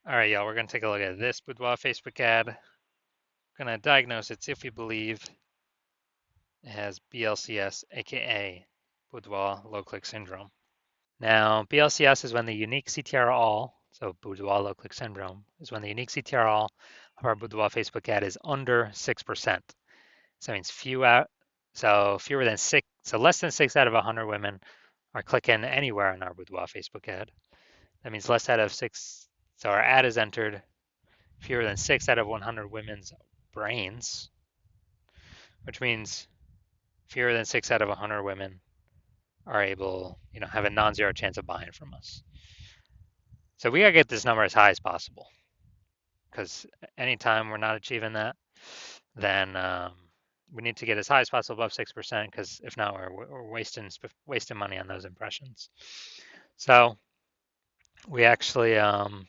All right, y'all, we're going to take a look at this Boudoir Facebook ad. We're going to diagnose it if we believe it has BLCS, aka Boudoir low click syndrome. Now, BLCS is when the unique CTR all, so Boudoir low click syndrome, is when the unique CTR all of our Boudoir Facebook ad is under 6%. So that means fewer than six, so less than 6 out of 100 women are clicking anywhere on our Boudoir Facebook ad. That means less out of 6, so our ad is entered fewer than 6 out of 100 women's brains, which means fewer than 6 out of 100 women are able, have a non-zero chance of buying from us. So we gotta get this number as high as possible, because anytime we're not achieving that, then we need to get as high as possible above 6%, because if not, we're wasting money on those impressions. So we actually under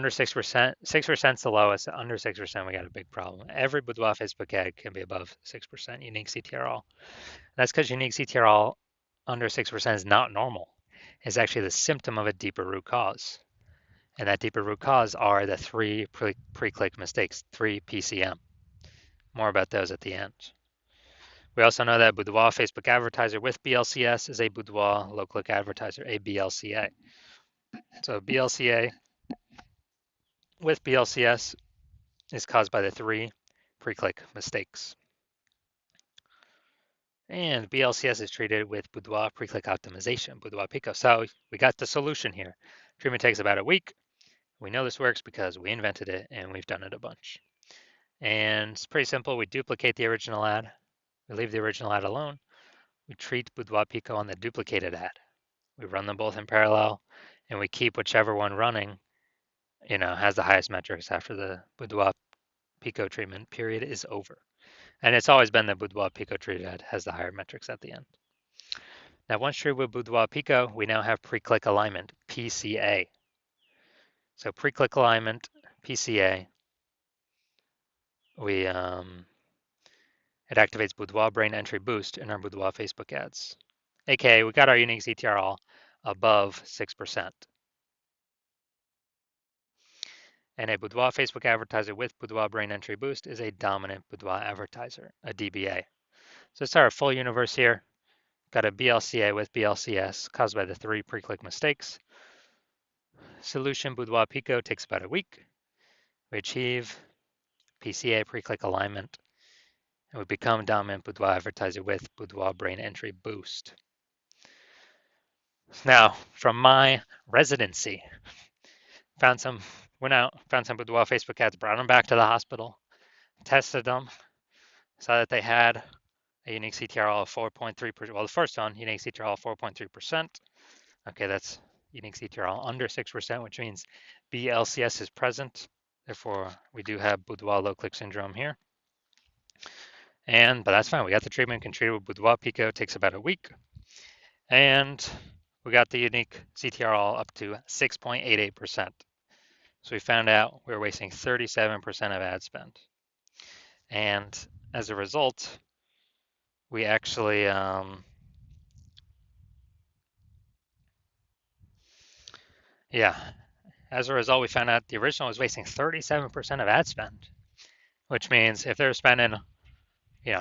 6%, 6% is the lowest. Under 6%, we got a big problem. Every Boudoir Facebook ad can be above 6% unique CTRL. That's because unique CTRL under 6% is not normal. It's actually the symptom of a deeper root cause. And that deeper root cause are the 3 pre-click mistakes, 3 PCM. More about those at the end. We also know that Boudoir Facebook advertiser with BLCS is a Boudoir low click advertiser, a BLCA. So BLCA with BLCS is caused by the 3 pre-click mistakes. And BLCS is treated with Boudoir pre-click optimization, Boudoir Pico. So we got the solution here. Treatment takes about a week. We know this works because we invented it and we've done it a bunch. And it's pretty simple. We duplicate the original ad. We leave the original ad alone. We treat Boudoir Pico on the duplicated ad. We run them both in parallel and we keep whichever one running, has the highest metrics after the Boudoir Pico treatment period is over. And it's always been the Boudoir Pico treated ad has the higher metrics at the end. Now, once treated with Boudoir Pico, we now have pre-click alignment, PCA. So pre-click alignment, PCA, it activates Boudoir brain entry boost in our Boudoir Facebook ads. AKA, we got our unique CTR all above 6%. And a Boudoir Facebook advertiser with Boudoir brain entry boost is a dominant Boudoir advertiser, a DBA. So it's our full universe here. Got a BLCA with BLCS caused by the 3 pre-click mistakes. Solution Boudoir Pico takes about a week. We achieve PCA pre-click alignment, and we become dominant Boudoir advertiser with Boudoir brain entry boost. Now, from my residency, found some Boudoir Facebook ads, brought them back to the hospital, tested them, saw that they had a unique CTRL of 4.3%. Well, the first one, unique CTRL of 4.3%. Okay, that's unique CTRL under 6%, which means BLCS is present. Therefore, we do have Boudoir low click syndrome here. But that's fine. We got the treatment, can treat with Boudoir Pico, takes about a week. And we got the unique CTRL up to 6.88%. So we found out we were wasting 37% of ad spend. And as a result, we actually, as a result, we found out the original was wasting 37% of ad spend, which means if they're spending,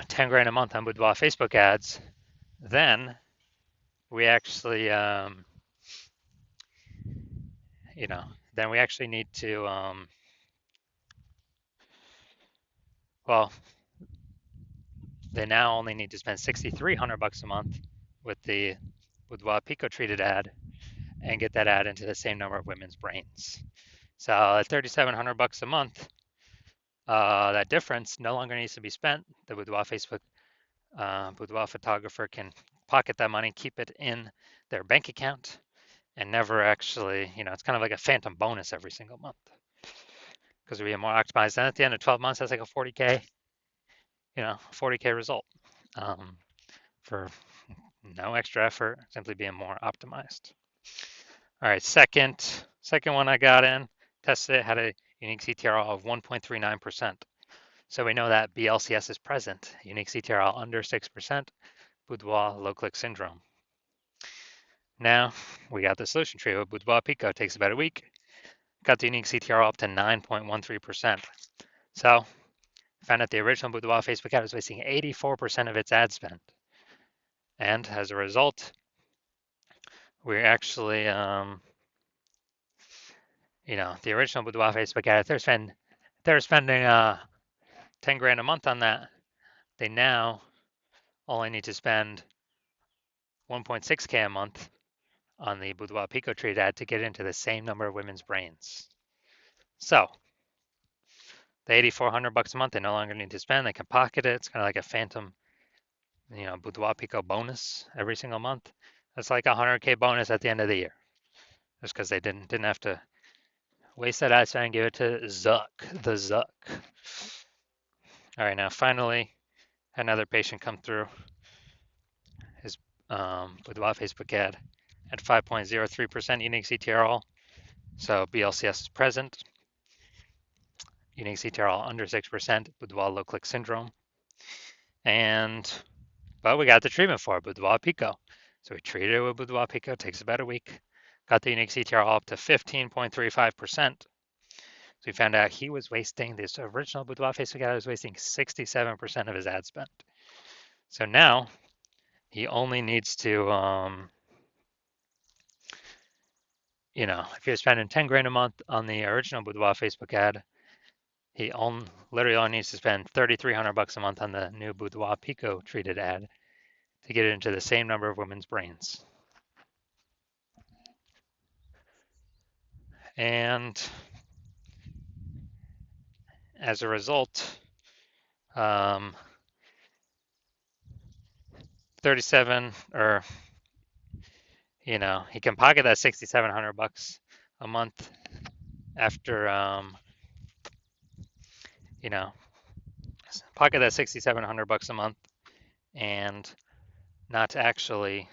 10 grand a month on Boudoir Facebook ads, then we actually, then we actually need to, they now only need to spend $6,300 a month with the Boudoir Pico treated ad and get that ad into the same number of women's brains. So at $3,700 a month, that difference no longer needs to be spent. The Boudoir Facebook Boudoir photographer can pocket that money, keep it in their bank account, and never actually, it's kind of like a phantom bonus every single month because we get more optimized. And at the end of 12 months, that's like a 40K, 40K result for no extra effort, simply being more optimized. All right, second one I got in, tested it, had a unique CTRL of 1.39%. So we know that BLCS is present, unique CTRL under 6%, Boudoir low click syndrome. Now we got the solution tree with Boudoir Pico. Takes about a week. Got the unique CTR up to 9.13%. So found out the original Boudoir Facebook ad was wasting 84% of its ad spend. And as a result, we're actually, the original Boudoir Facebook ad, they're spending 10 grand a month on that. They now only need to spend 1.6K a month on the Boudoir Pico Treat ad to get into the same number of women's brains. So the 8,400 bucks a month they no longer need to spend. They can pocket it. It's kind of like a phantom, Boudoir Pico bonus every single month. It's like a 100K bonus at the end of the year, just because they didn't have to waste that ad spend and give it to Zuck, the Zuck. All right, now finally, another patient come through his Boudoir Facebook ad at 5.03% unique CTRL. So BLCS is present. Unique CTRL under 6%, Boudoir low click syndrome. But we got the treatment for it, Boudoir Pico. So we treated it with Boudoir Pico, it takes about a week. Got the unique CTRL up to 15.35%. So we found out he was wasting, this original Boudoir Facebook ad was wasting 67% of his ad spend. So now he only needs to, if you're spending 10 grand a month on the original Boudoir Facebook ad, he literally only needs to spend 3,300 bucks a month on the new Boudoir Pico treated ad to get it into the same number of women's brains. And as a result, 37 or he can pocket that 6,700 bucks a month after pocket that 6,700 bucks a month and not actually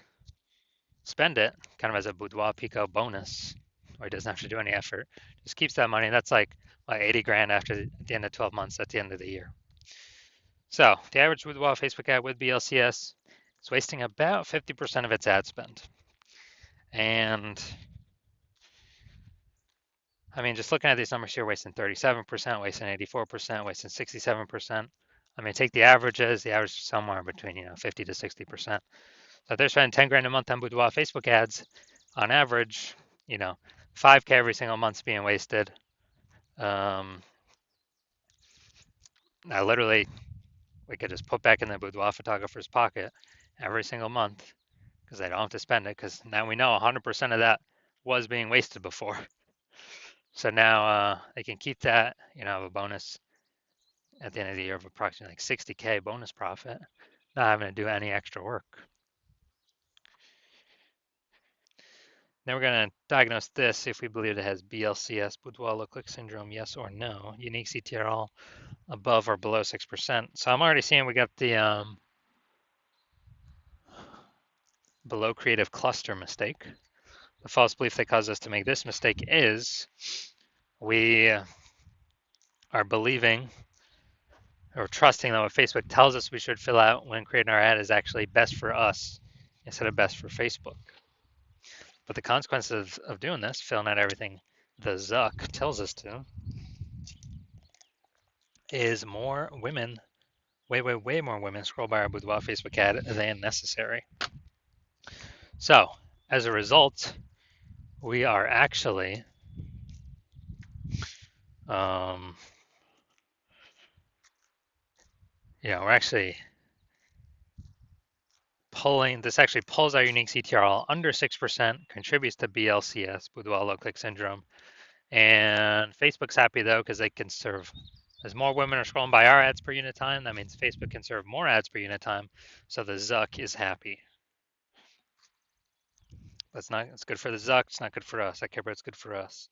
spend it, kind of as a Boudoir Pico bonus, where he doesn't have to do any effort. Just keeps that money. That's like 80 grand after the end of 12 months at the end of the year. So the average Boudoir Facebook ad with BLCS is wasting about 50% of its ad spend. And I mean, just looking at these numbers here, wasting 37%, wasting 84%, wasting 67%. I mean, take the averages. The average is somewhere between 50 to 60%. So if they're spending 10 grand a month on Boudoir Facebook ads, on average, 5K every single month's being wasted. We could just put back in the Boudoir photographer's pocket every single month because they don't have to spend it, because now we know 100% of that was being wasted before. So now they can keep that, have a bonus at the end of the year of approximately like 60K bonus profit, not having to do any extra work. Now we're going to diagnose this, see if we believe it has BLCS, Boudoir low click syndrome, yes or no. Unique CTRL above or below 6%. So I'm already seeing we got the below creative cluster mistake. The false belief that caused us to make this mistake is we are believing or trusting that what Facebook tells us we should fill out when creating our ad is actually best for us instead of best for Facebook. But the consequences of doing this, filling out everything the Zuck tells us to, is more women, way more women scroll by our Boudoir Facebook ad than necessary. So as a result, we are actually we're actually actually pulls our unique CTRL under 6%, contributes to BLCS, Boudoir low click syndrome. And Facebook's happy though, because they can serve, as more women are scrolling by our ads per unit time, that means Facebook can serve more ads per unit time. So the Zuck is happy. It's good for the Zuck, it's not good for us. I care about it's good for us.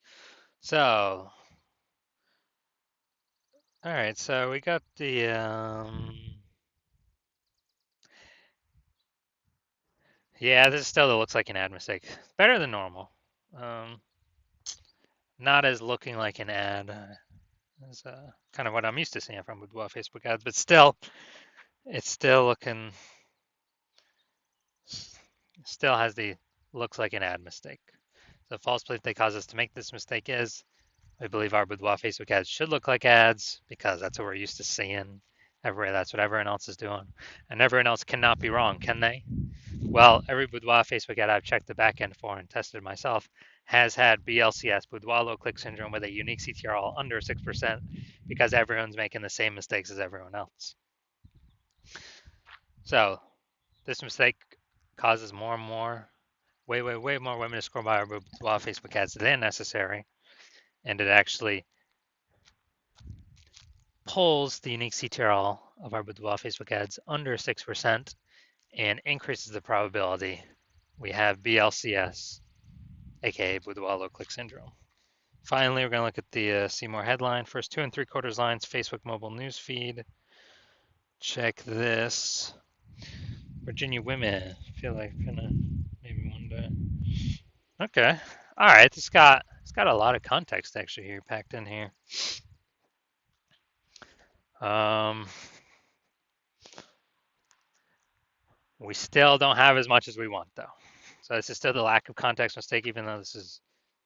So, all right, so we got the, yeah, this still looks like an ad mistake. Better than normal. Not as looking like an ad as kind of what I'm used to seeing from Boudoir Facebook ads, but still, it's still looking, still has the looks like an ad mistake. The false belief that causes us to make this mistake is we believe our boudoir Facebook ads should look like ads because that's what we're used to seeing everywhere. That's what everyone else is doing. And everyone else cannot be wrong, can they? Well, every boudoir Facebook ad I've checked the back end for and tested myself has had BLCS, boudoir low click syndrome, with a unique CTR under 6% because everyone's making the same mistakes as everyone else. So this mistake causes more and more, way more women to scroll by our boudoir Facebook ads than necessary. And it actually pulls the unique CTRL of our boudoir Facebook ads under 6% and increases the probability we have BLCS, aka boudoir low click syndrome. Finally, we're going to look at the see more headline. First 2 3/4 lines, Facebook mobile news feed. Check this. Virginia women. I feel like gonna maybe one day. Okay. All right. It's got a lot of context actually here packed in here. We still don't have as much as we want though. So this is still the lack of context mistake, even though this is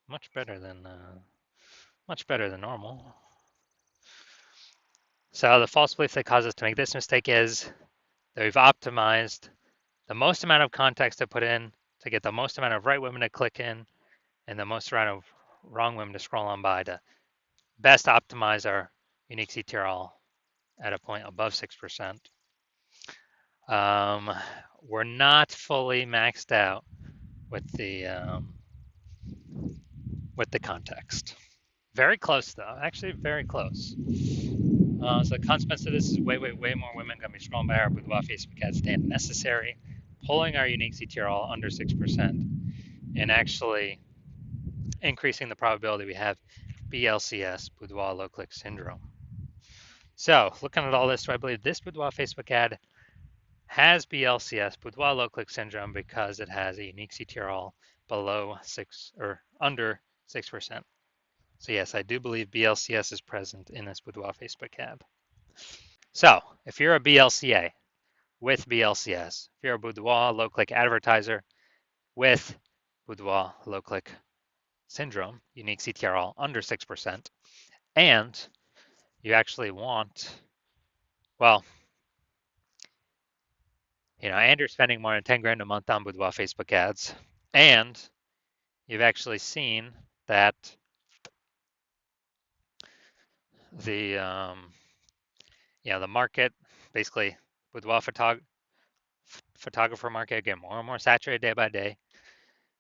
much better than normal. So the false belief that causes us to make this mistake is that we've optimized the most amount of context to put in to get the most amount of right women to click in and the most amount of wrong women to scroll on by to best optimize our unique CTRL at a point above 6%. We're not fully maxed out with the context. Very close though, actually very close. So the consequence of this is way more women going to be scrolling by our boudoir Facebook ads than necessary, pulling our unique CTRL under 6%, and actually increasing the probability we have BLCS, boudoir low click syndrome. So looking at all this, do I believe this boudoir Facebook ad has BLCS, boudoir low click syndrome, because it has a unique CTRL below 6 or under 6%? So yes, I do believe BLCS is present in this boudoir Facebook ad. So if you're a BLCA with BLCS, if you're a boudoir low click advertiser with boudoir low click syndrome, unique CTRL under 6%, and you actually want, well, and you're spending more than 10 grand a month on boudoir Facebook ads, and you've actually seen that the the market, basically boudoir photographer market, get more and more saturated day by day.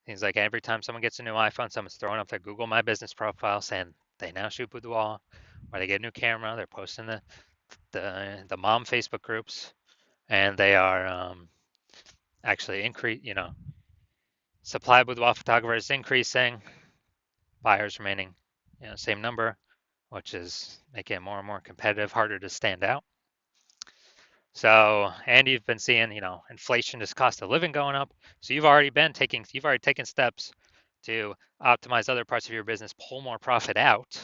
Seems like every time someone gets a new iPhone, someone's throwing up their Google My Business profile saying they now shoot boudoir, or they get a new camera. They're posting the mom Facebook groups, and they are actually supply of boudoir photographers increasing, buyers remaining same number, which is making it more and more competitive, harder to stand out. So, and you've been seeing, inflation, is cost of living going up. So you've already taken steps to optimize other parts of your business, pull more profit out,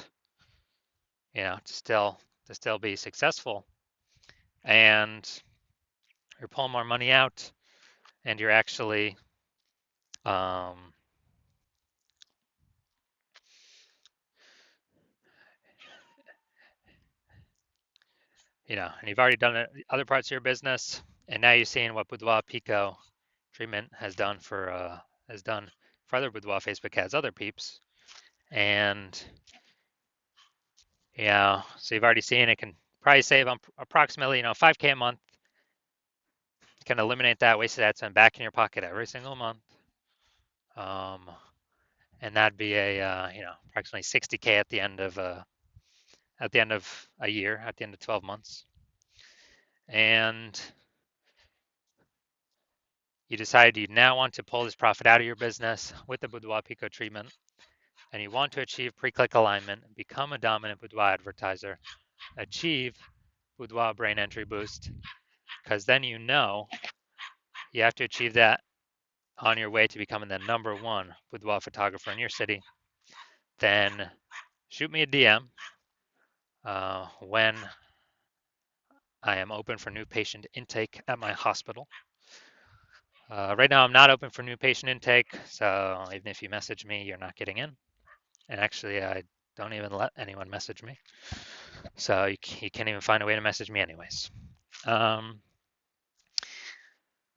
to still be successful. And you're pulling more money out, and you're actually and you've already done it other parts of your business, and now you're seeing what Boudoir Pico treatment has done for other Boudoir Facebook ads, other peeps. And so you've already seen it can probably save approximately 5K a month. You can eliminate that wasted ad spend back in your pocket every single month. And that'd be a approximately 60K at the end of a year, at the end of 12 months. And you decide you now want to pull this profit out of your business with the Boudoir Pico treatment, and you want to achieve pre-click alignment, become a dominant boudoir advertiser, achieve boudoir brain entry boost, because then you have to achieve that on your way to becoming the #1 boudoir photographer in your city. Then shoot me a DM when I am open for new patient intake at my hospital. Right now, I'm not open for new patient intake, so even if you message me, you're not getting in. And actually, I don't even let anyone message me, so you can't even find a way to message me anyways. Um,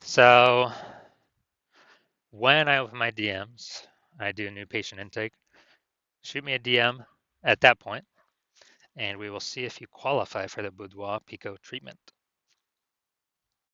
so when I open my DMs, I do new patient intake. Shoot me a DM at that point, and we will see if you qualify for the Boudoir Pico treatment.